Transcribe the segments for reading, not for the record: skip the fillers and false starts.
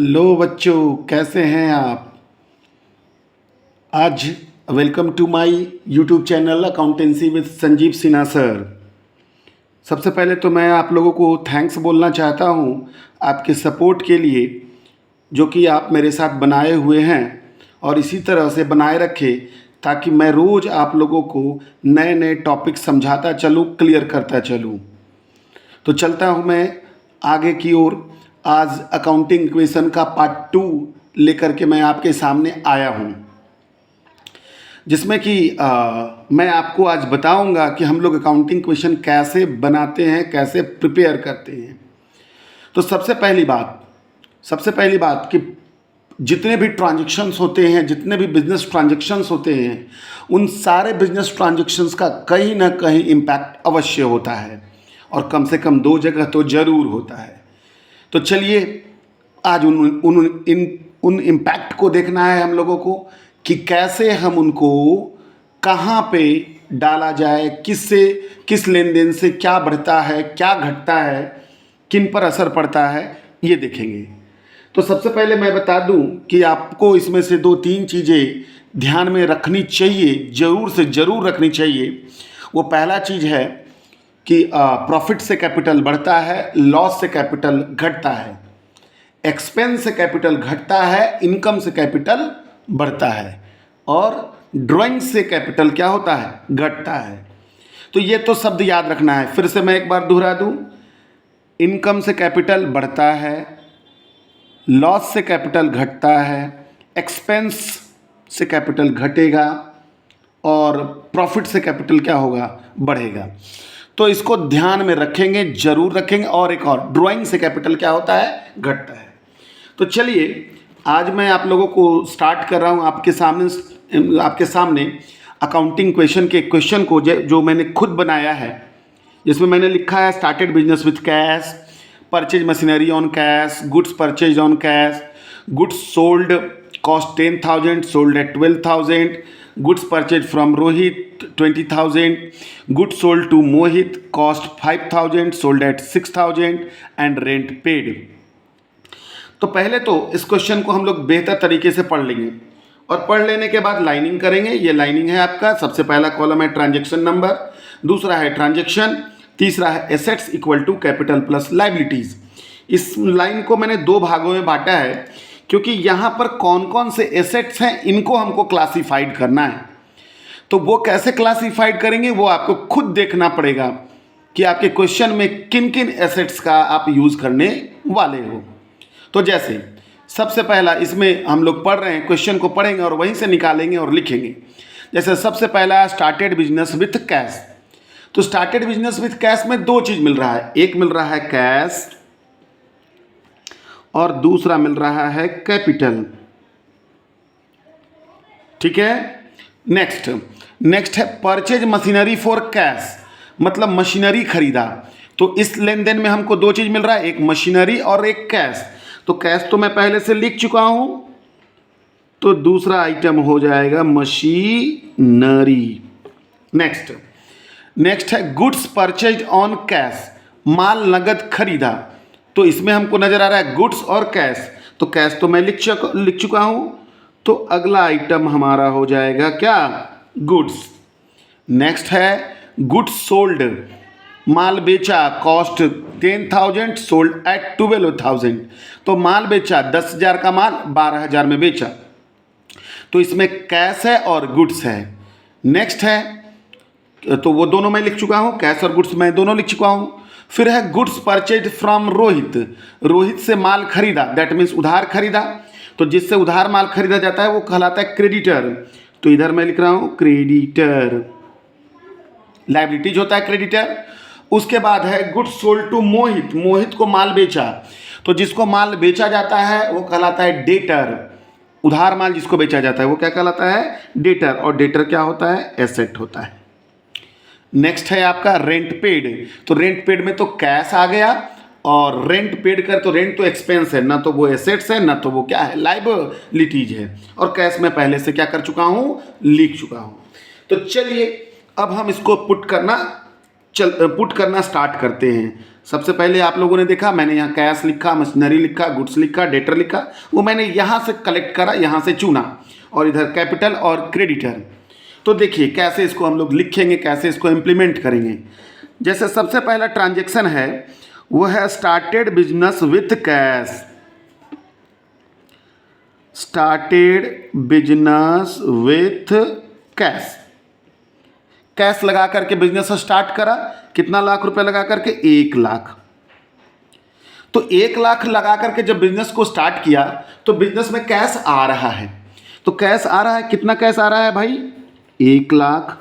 Hello बच्चों, कैसे हैं आप। आज welcome to my YouTube channel accountancy with Sanjeev Sinha sir. सबसे पहले तो मैं आप लोगों को थैंक्स बोलना चाहता हूं आपके सपोर्ट के लिए, जो कि आप मेरे साथ बनाए हुए हैं और इसी तरह से बनाए रखें ताकि मैं रोज़ आप लोगों को नए नए टॉपिक समझाता चलूँ, क्लियर करता चलूँ। तो चलता हूँ मैं आगे की ओर। आज अकाउंटिंग इक्वेशन का पार्ट 2 लेकर के मैं आपके सामने आया हूँ, जिसमें कि मैं आपको आज बताऊंगा कि हम लोग अकाउंटिंग इक्वेशन कैसे बनाते हैं, कैसे प्रिपेयर करते हैं। तो सबसे पहली बात कि जितने भी ट्रांजैक्शंस होते हैं, जितने भी बिजनेस ट्रांजैक्शंस होते हैं, उन सारे बिजनेस ट्रांजैक्शंस का कहीं ना कहीं इम्पैक्ट अवश्य होता है और कम से कम 2 जगह तो ज़रूर होता है। तो चलिए आज उन इम्पैक्ट को देखना है हम लोगों को कि कैसे हम उनको कहाँ पे डाला जाए, किस लेन देन से क्या बढ़ता है, क्या घटता है, किन पर असर पड़ता है, ये देखेंगे। तो सबसे पहले मैं बता दूं कि आपको इसमें से 2-3 चीज़ें ध्यान में रखनी चाहिए, ज़रूर से ज़रूर रखनी चाहिए। वो पहला चीज़ है कि प्रॉफिट से कैपिटल बढ़ता है, लॉस से कैपिटल घटता है, एक्सपेंस से कैपिटल घटता है, इनकम से कैपिटल बढ़ता है और ड्राइंग से कैपिटल क्या होता है, घटता है। तो ये तो शब्द याद रखना है। फिर से मैं एक बार दोहरा दूं, इनकम से कैपिटल बढ़ता है, लॉस से कैपिटल घटता है, एक्सपेंस से कैपिटल घटेगा और प्रॉफिट से कैपिटल क्या होगा, बढ़ेगा। तो इसको ध्यान में रखेंगे, जरूर रखेंगे। और एक और, ड्राइंग से कैपिटल क्या होता है, घटता है। तो चलिए आज मैं आप लोगों को स्टार्ट कर रहा हूँ आपके सामने अकाउंटिंग क्वेश्चन के क्वेश्चन को जो मैंने खुद बनाया है, जिसमें मैंने लिखा है started business with cash, purchase machinery on cash, goods purchase on cash, goods sold cost 10,000, sold at 12,000, goods purchased from Rohit 20,000, goods sold to Mohit cost 5,000, sold at 6,000 and rent paid। तो पहले तो इस question को हम लोग बेहतर तरीके से पढ़ लेंगे और पढ़ लेने के बाद लाइनिंग करेंगे। ये लाइनिंग है आपका। सबसे पहला कॉलम है ट्रांजैक्शन नंबर, दूसरा है ट्रांजैक्शन, तीसरा है assets equal to capital plus liabilities. इस लाइन को मैंने 2 भागों में बांटा है क्योंकि यहाँ पर कौन कौन से एसेट्स हैं इनको हमको क्लासिफाइड करना है। तो वो कैसे क्लासिफाइड करेंगे वो आपको खुद देखना पड़ेगा कि आपके क्वेश्चन में किन किन एसेट्स का आप यूज़ करने वाले हो। तो जैसे सबसे पहला इसमें हम लोग पढ़ रहे हैं, क्वेश्चन को पढ़ेंगे और वहीं से निकालेंगे और लिखेंगे। जैसे सबसे पहला स्टार्टेड बिजनेस विथ कैश। तो स्टार्टेड बिजनेस विथ कैश में 2 चीज़ मिल रहा है, एक मिल रहा है कैश और दूसरा मिल रहा है कैपिटल। ठीक है। नेक्स्ट है परचेज मशीनरी फॉर कैश, मतलब मशीनरी खरीदा। तो इस लेन देन में हमको 2 चीज मिल रहा है, एक मशीनरी और एक कैश। तो कैश तो मैं पहले से लिख चुका हूं, तो दूसरा आइटम हो जाएगा मशीनरी। नेक्स्ट है गुड्स परचेज ऑन कैश, माल नगद खरीदा। तो इसमें हमको नजर आ रहा है गुड्स और कैश। तो कैश तो मैं लिख चुका हूं, तो अगला आइटम हमारा हो जाएगा क्या, गुड्स। नेक्स्ट है गुड्स सोल्ड, माल बेचा, कॉस्ट 10,000, सोल्ड एट 12,000। तो माल बेचा 10,000 का माल 12,000 में बेचा। तो इसमें कैश है और गुड्स है। नेक्स्ट है, तो वो दोनों मैं लिख चुका हूं, कैश और गुड्स मैं दोनों लिख चुका हूं। फिर है goods purchase from Rohit, Rohit से माल खरीदा, दैट मीन्स उधार खरीदा। तो जिससे उधार माल खरीदा जाता है वो कहलाता है क्रेडिटर। तो इधर मैं लिख रहा हूं क्रेडिटर, लायबिलिटीज होता है क्रेडिटर। उसके बाद है गुड्स सोल्ड टू मोहित, मोहित को माल बेचा। तो जिसको माल बेचा जाता है वो कहलाता है डेटर, उधार माल जिसको बेचा जाता है वो क्या कहलाता है, डेटर। और डेटर क्या होता है, एसेट होता है। नेक्स्ट है आपका रेंट पेड। तो रेंट पेड में तो कैश आ गया और रेंट पेड कर, तो रेंट तो एक्सपेंस है, ना तो वो एसेट्स है ना तो वो क्या है, लायबिलिटीज है। और कैश में पहले से क्या कर चुका हूं, लिख चुका हूं। तो चलिए अब हम इसको पुट करना स्टार्ट करते हैं। सबसे पहले आप लोगों ने देखा, मैंने यहाँ कैश लिखा, मशीनरी लिखा, गुड्स लिखा, डेटर लिखा, वो मैंने यहाँ से कलेक्ट करा, यहाँ से चुना, और इधर कैपिटल और क्रेडिटर। तो देखिए कैसे इसको हम लोग लिखेंगे, कैसे इसको इम्प्लीमेंट करेंगे। जैसे सबसे पहला ट्रांजेक्शन है वो है started business with cash. Started business with cash, cash लगा करके बिजनेस स्टार्ट करा। कितना लाख रुपए लगा करके? 1 लाख। तो 1 लाख लगा करके जब बिजनेस को स्टार्ट किया तो बिजनेस में कैश आ रहा है। तो कैश आ रहा है, कितना कैश आ रहा है भाई? 1 लाख।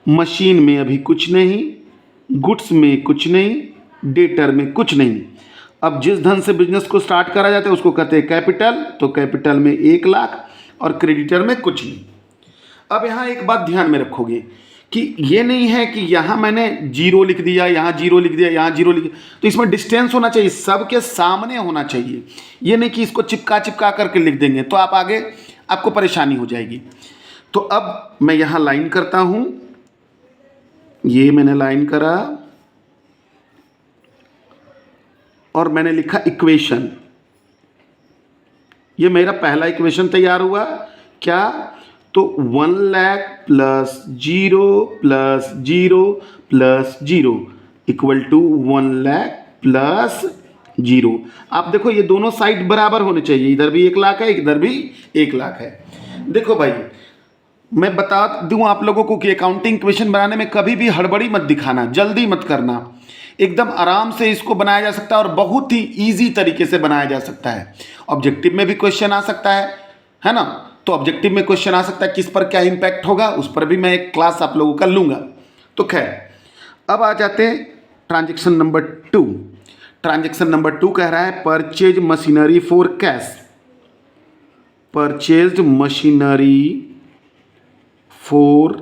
मशीन में अभी कुछ नहीं, गुड्स में कुछ नहीं, डेटर में कुछ नहीं। अब जिस धन से बिजनेस को स्टार्ट करा जाता है उसको कहते हैं कैपिटल। तो कैपिटल में 1 लाख और क्रेडिटर में कुछ नहीं। अब यहाँ एक बात ध्यान में रखोगे कि ये नहीं है कि यहाँ मैंने 0 लिख दिया, यहाँ 0 लिख दिया, यहाँ 0 लिख दिया। तो इसमें डिस्टेंस होना चाहिए, सबके सामने होना चाहिए। ये नहीं कि इसको चिपका चिपका करके लिख देंगे तो आप आगे आपको परेशानी हो जाएगी। तो अब मैं यहाँ लाइन करता हूँ, ये मैंने लाइन करा और मैंने लिखा इक्वेशन। ये मेरा पहला इक्वेशन तैयार हुआ। क्या? तो 1 lakh plus 0 plus 0 plus 0 equal to 1 lakh plus 0। आप देखो ये दोनों साइड बराबर होने चाहिए, इधर भी 1 लाख है, इधर भी 1 लाख है। देखो भाई मैं बता दूं आप लोगों को कि अकाउंटिंग इक्वेशन बनाने में कभी भी हड़बड़ी मत दिखाना, जल्दी मत करना। एकदम आराम से इसको बनाया जा सकता है और बहुत ही इजी तरीके से बनाया जा सकता है। ऑब्जेक्टिव में भी क्वेश्चन आ सकता है ना? तो ऑब्जेक्टिव में क्वेश्चन आ सकता है, किस पर क्या इंपैक्ट होगा उस पर भी मैं एक क्लास आप लोगों का लूँगा। तो खैर अब आ जाते हैं ट्रांजेक्शन नंबर 2। ट्रांजेक्शन नंबर 2 कह रहा है purchase machinery for cash. Purchase machinery for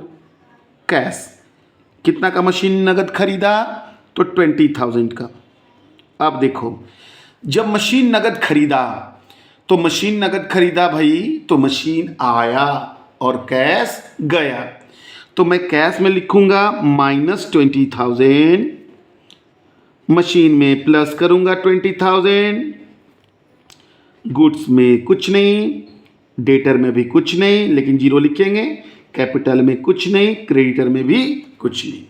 cash. कितना का मशीन नगद खरीदा? तो 20,000 का। अब देखो जब मशीन नगद खरीदा तो मशीन नगद खरीदा भाई, तो मशीन आया और कैश गया। तो मैं कैश में लिखूंगा -20,000, मशीन में प्लस करूंगा 20,000, गुड्स में कुछ नहीं, डेटर में भी कुछ नहीं लेकिन 0 लिखेंगे, कैपिटल में कुछ नहीं, क्रेडिटर में भी कुछ नहीं।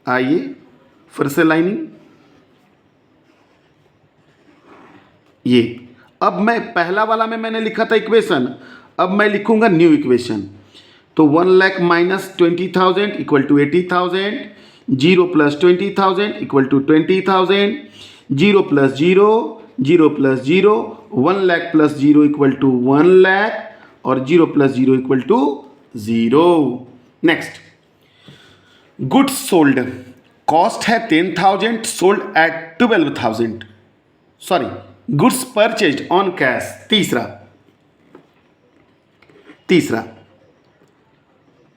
आइए फिर से लाइनिंग। ये अब मैं पहला वाला में मैंने लिखा था इक्वेशन, अब मैं लिखूंगा न्यू इक्वेशन। तो 1 lakh minus 20,000 equal to 80,000, 0 plus 20,000 equal to 20,000, 0 plus 0, 0 plus 0, 1 lakh plus 0 equal to 1 lakh और 0 plus 0 equal to 0। Next, goods sold, cost है 10,000, sold at 12,000, sorry goods purchased on cash. तीसरा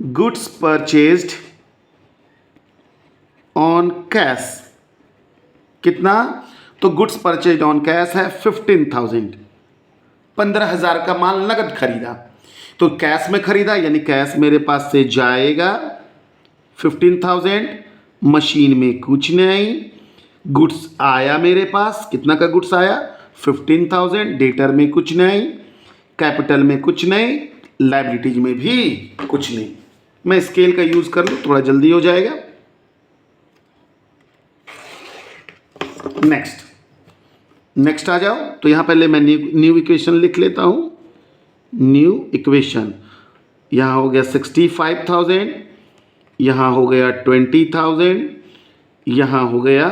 गुड्स परचेज्ड ऑन कैश कितना? तो goods purchased on cash है 15,000, 15,000 का माल नगद खरीदा। तो कैश में खरीदा यानी कैश मेरे पास से जाएगा 15,000, मशीन में कुछ नहीं, गुड्स आया मेरे पास, कितना का गुड्स आया? 15,000, डेटर में कुछ नहीं, कैपिटल में कुछ नहीं, लायबिलिटीज में भी कुछ नहीं। मैं स्केल का यूज कर लूं थोड़ा जल्दी हो जाएगा। नेक्स्ट आ जाओ। तो यहां पहले मैं न्यू इक्वेशन लिख लेता हूं। न्यू इक्वेशन यहां हो गया 65,000, यहां हो गया 20,000, यहां हो गया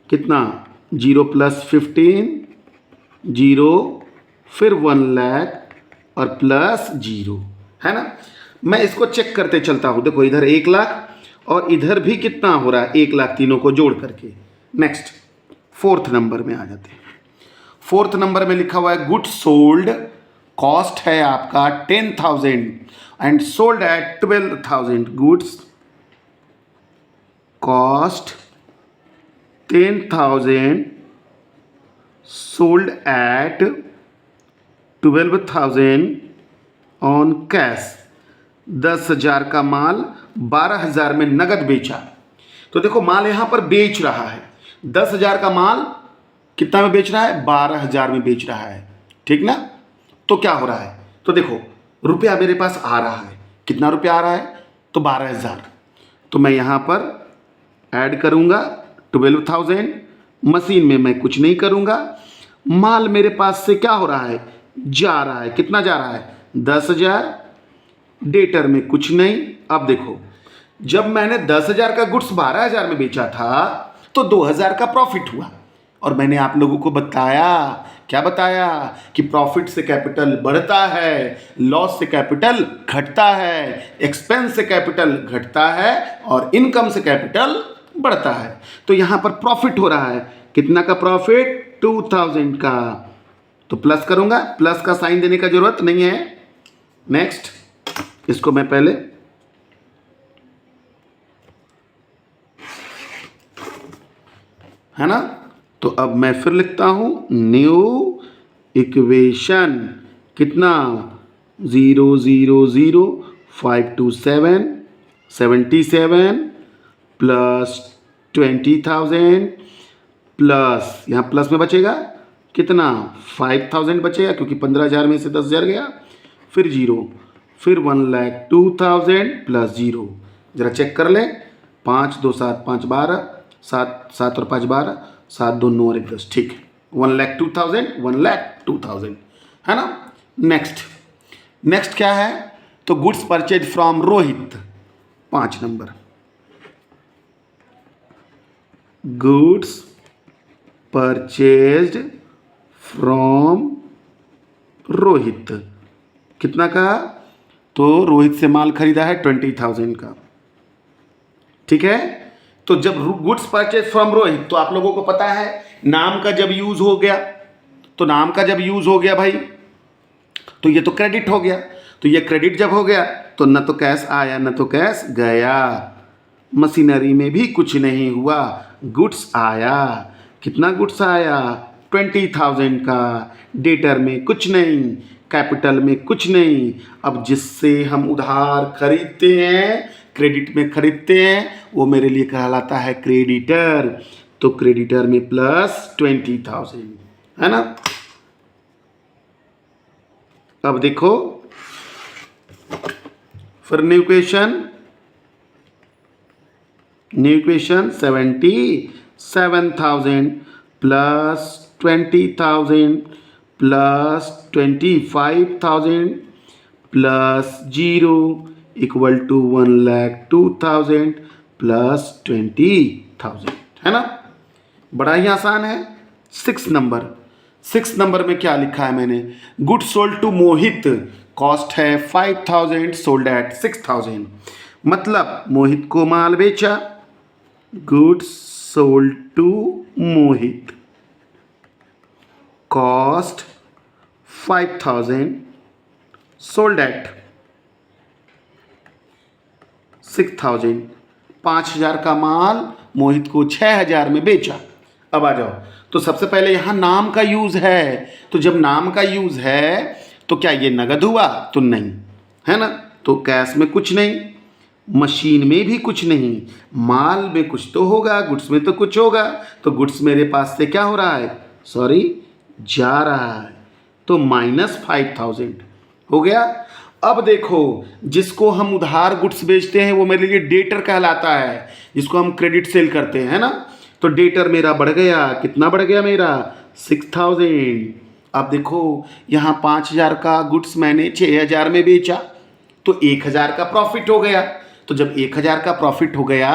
कितना? 0 प्लस 15, 0 फिर 1 लाख और प्लस 0, है ना? मैं इसको चेक करते चलता हूं। देखो इधर 1 लाख और इधर भी कितना हो रहा है? 1 लाख, तीनों को जोड़ करके। नेक्स्ट 4th नंबर में आ जाते हैं। 4th नंबर में लिखा हुआ है गुड्स सोल्ड, कॉस्ट है आपका 10,000 and sold at 12,000। Goods cost 10,000 sold at 12,000 on cash. 10,000 का माल 12,000 में नगद बेचा। तो देखो माल यहाँ पर बेच रहा है 10,000 का माल कितना में बेच रहा है, 12,000 में बेच रहा है, ठीक ना। तो क्या हो रहा है, तो देखो रुपया मेरे पास आ रहा है, कितना रुपया आ रहा है, तो 12,000। तो मैं यहाँ पर ऐड करूँगा 12,000, मशीन में मैं कुछ नहीं करूँगा, माल मेरे पास से क्या हो रहा है, जा रहा है, कितना जा रहा है, 10,000, डेटर में कुछ नहीं। अब देखो जब मैंने 10,000 का गुड्स 12,000 में बेचा था तो 2,000 का प्रॉफिट हुआ, और मैंने आप लोगों को बताया, क्या बताया, कि प्रॉफिट से कैपिटल बढ़ता है, लॉस से कैपिटल घटता है, एक्सपेंस से कैपिटल घटता है, और इनकम से कैपिटल बढ़ता है। तो यहाँ पर प्रॉफिट हो रहा है, कितना का प्रॉफिट, 2,000 का। तो प्लस करूँगा, प्लस का साइन देने का जरूरत नहीं है। नेक्स्ट, इसको मैं पहले है ना, तो अब मैं फिर लिखता हूं न्यू इक्वेशन, कितना, 0,0,0,527 77 प्लस 20,000 प्लस, यहाँ प्लस में बचेगा कितना, 5,000 बचेगा क्योंकि 15,000 में से 10,000 गया, फिर जीरो, फिर 1,02,000 प्लस जीरो। जरा चेक कर लें, 5 2 7 5 12, 7 और 5 12, 7 2 9 और 1 10, ठीक है, 1,02,000 1,02,000 है ना। नेक्स्ट क्या है, तो goods purchase from Rohit, 5 number, goods purchased from Rohit, कितना का, तो रोहित से माल खरीदा है 20,000 का, ठीक है। तो जब गुड्स परचेज फ्रॉम रोहित, तो आप लोगों को पता है नाम का जब यूज हो गया, तो नाम का जब यूज हो गया भाई, तो ये तो क्रेडिट हो गया, तो ये क्रेडिट जब हो गया तो न तो कैश आया न तो कैश गया, मशीनरी में भी कुछ नहीं हुआ, गुड्स आया, कितना गुड्स आया, 20,000 का, डेटर में कुछ नहीं, कैपिटल में कुछ नहीं। अब जिससे हम उधार खरीदते हैं, क्रेडिट में खरीदते हैं, वो मेरे लिए कहलाता है क्रेडिटर, तो क्रेडिटर में प्लस 20,000 है ना। अब देखो फिर new equation 77,000 plus 20,000 plus 25,000 plus zero equal to 1,02,000 plus 20,000 है ना। बड़ा ही आसान है। 6 नंबर में क्या लिखा है मैंने, good sold to Mohit, cost है 5,000, सोल्ड एट 6,000, मतलब मोहित को माल बेचा, good sold to Mohit, cost 5,000, sold at 6,000, 5,000 का माल मोहित को 6,000 में बेचा। अब आ जाओ, तो सबसे पहले यहाँ नाम का यूज है, तो जब नाम का यूज है तो क्या ये नगद हुआ, तो नहीं है ना, तो कैश में कुछ नहीं, मशीन में भी कुछ नहीं, माल में कुछ तो होगा, गुड्स में तो कुछ होगा, तो गुड्स मेरे पास से क्या हो रहा है, सॉरी जा रहा है, तो -5,000 हो गया। अब देखो जिसको हम उधार गुड्स बेचते हैं वो मेरे लिए डेटर कहलाता है, जिसको हम क्रेडिट सेल करते हैं, है ना, तो डेटर मेरा बढ़ गया, कितना बढ़ गया मेरा, 6,000। अब देखो यहाँ 5,000 का गुड्स मैंने 6,000 में बेचा, तो 1,000 का प्रॉफिट हो गया, तो जब 1,000 का प्रॉफिट हो गया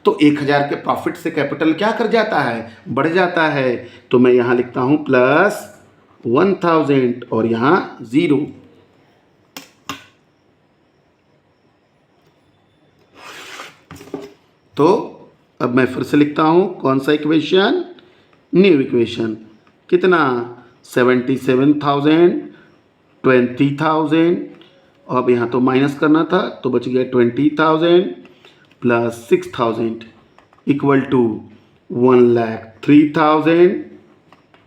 तो 1,000 के प्रॉफिट से कैपिटल क्या कर जाता है, बढ़ जाता है, तो मैं यहाँ लिखता हूँ प्लस 1,000 और यहाँ 0। तो अब मैं फिर से लिखता हूँ कौन सा इक्वेशन, न्यू इक्वेशन, कितना 77,000, 20,000, अब यहाँ तो माइनस करना था तो बच गया 20,000 प्लस 6,000 इक्वल टू 1,03,000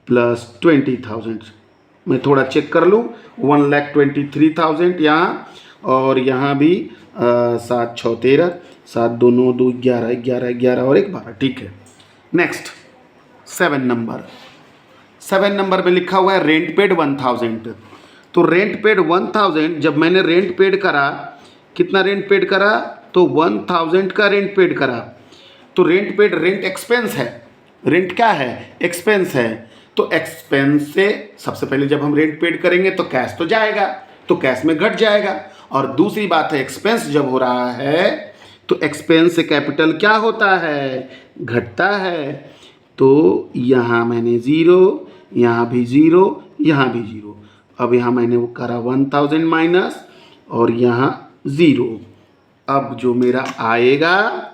प्लस 20,000। मैं थोड़ा चेक कर लूँ, 1,23,000 यहाँ और यहाँ भी 7 6 13, 7 2 9 2 11, 11 11 और 1 12। ठीक है, नेक्स्ट 7 नंबर में लिखा हुआ है रेंट पेड 1000। तो रेंट पेड 1000, जब मैंने रेंट पेड करा, कितना रेंट पेड करा, तो 1000 का रेंट पेड करा। तो रेंट पेड, रेंट एक्सपेंस है, रेंट क्या है, एक्सपेंस है। तो एक्सपेंस से सबसे पहले जब हम रेंट पेड करेंगे तो कैश तो जाएगा, तो कैश में घट जाएगा। और दूसरी बात है, एक्सपेंस जब हो रहा है तो एक्सपेंस से कैपिटल क्या होता है, घटता है। तो यहाँ मैंने 0, यहाँ भी 0, यहाँ भी 0। अब यहाँ मैंने वो करा 1000 माइनस और यहाँ 0। अब जो मेरा आएगा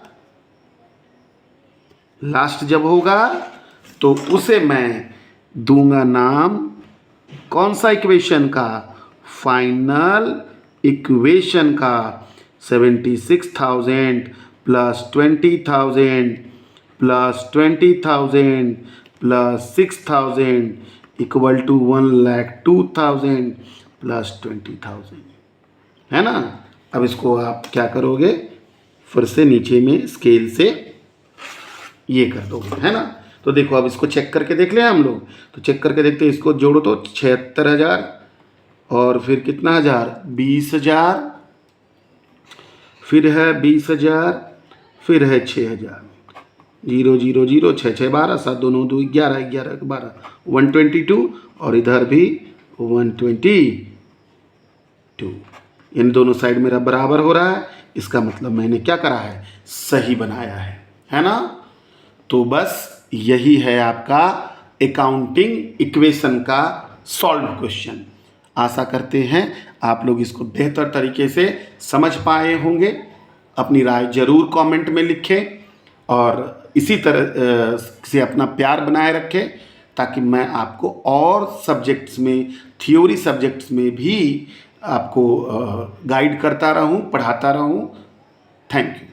लास्ट जब होगा तो उसे मैं दूंगा नाम, कौन सा इक्वेशन का, फाइनल इक्वेशन का। 76,000 plus 20,000 plus 20,000 plus 6,000 equal to 1,02,000 plus 20,000, है ना। अब इसको आप क्या करोगे, फिर से नीचे में स्केल से ये कर दोगे, है ना। तो देखो अब इसको चेक करके देख लें हम लोग, तो चेक करके देखते हैं, इसको जोड़ो तो 76,000 और फिर कितना हज़ार, 20,000, फिर है 20,000, फिर है 6,000, 0 0 0 6 6 12, 7 2 9 2 11, 11 12, 122 और इधर भी 122। इन दोनों साइड मेरा बराबर हो रहा है, इसका मतलब मैंने क्या करा है, सही बनाया है ना। तो बस यही है आपका अकाउंटिंग इक्वेशन का सॉल्व क्वेश्चन। आशा करते हैं आप लोग इसको बेहतर तरीके से समझ पाए होंगे। अपनी राय ज़रूर कमेंट में लिखें और इसी तरह से अपना प्यार बनाए रखें, ताकि मैं आपको और सब्जेक्ट्स में, थ्योरी सब्जेक्ट्स में भी आपको गाइड करता रहूं, पढ़ाता रहूं। Thank you.